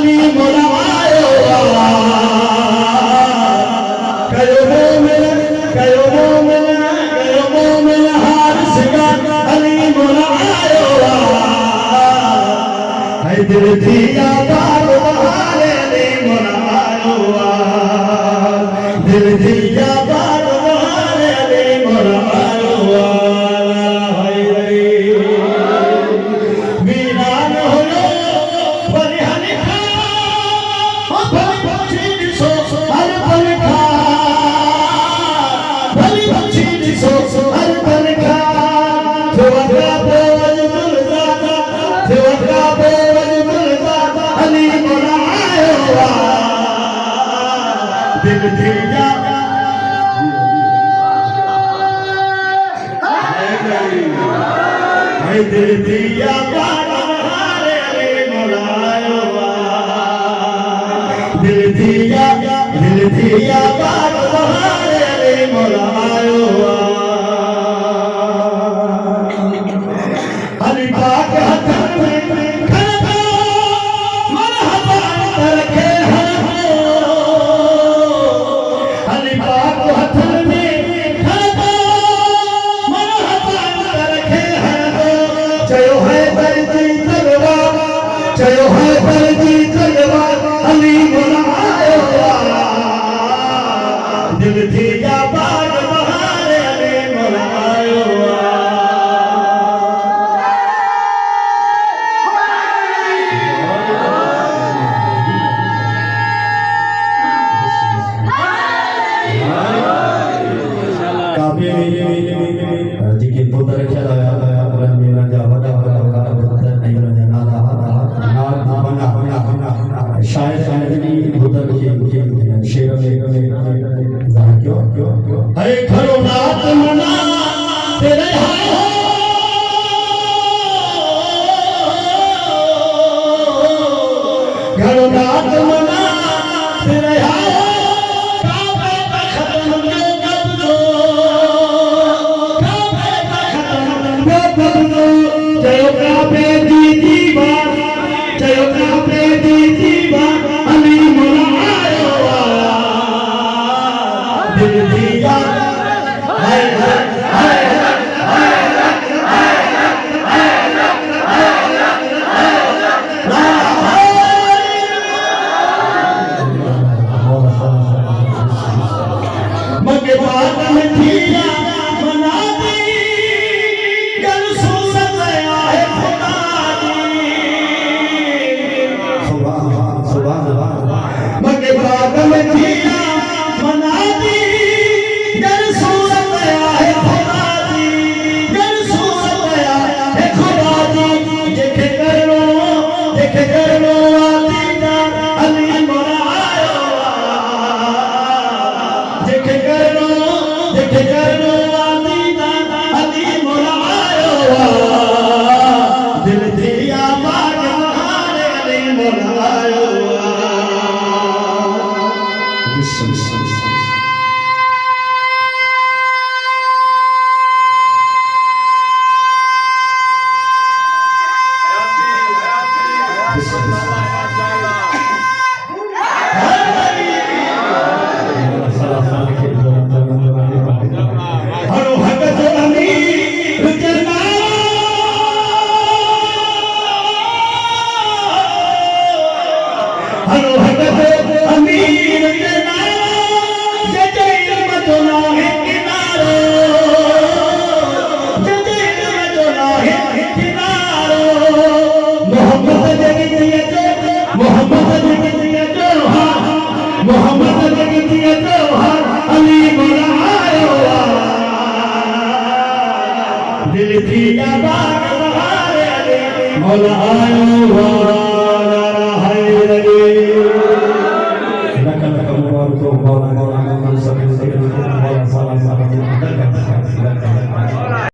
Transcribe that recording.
अली मोला आयो कयो मोमिन हारिस का अली मोला आयो है दिल दिया बार बहारे अली मोला आयो दिल दिया बार बहारे अली मोला आयो दिल दिया बार बहारे अली मोला आयो दिल दिया बार बहारे अली मोला आयो अली पाक हथन में खड़ा मरहबा रखे हर हो अली पाक हथन में खड़ा मरहबा रखे हर हो चयो है दर्दी तलवार अली मोला आयो दिल दिया बार बहारे अली मोला आयो जेके पुत्र रखिया हुया उन्हनि में उन्हनि जा वॾा पुत्र ऐं उन्हनि जा नाला शायद पुत्र खे शेर में ज़ाहिर कयो अरे खरो नाथ मना तेरे खरो नाथ मना तेरे अली मोला आयो दिल दिया मगे बात में थिया मना दी गल सूरत आहे खुदा मगे बात में थिया मना दी गल सूरत आहे खुदा दी गल सूरत आहे खुदा दी जेके करणो आती ना अली मोला आयो जेके करणो आती ना अली मोला आयो दिल दिया बार बहारे अली मोला आयो दिल दिया बार बहारे अली मोला आयो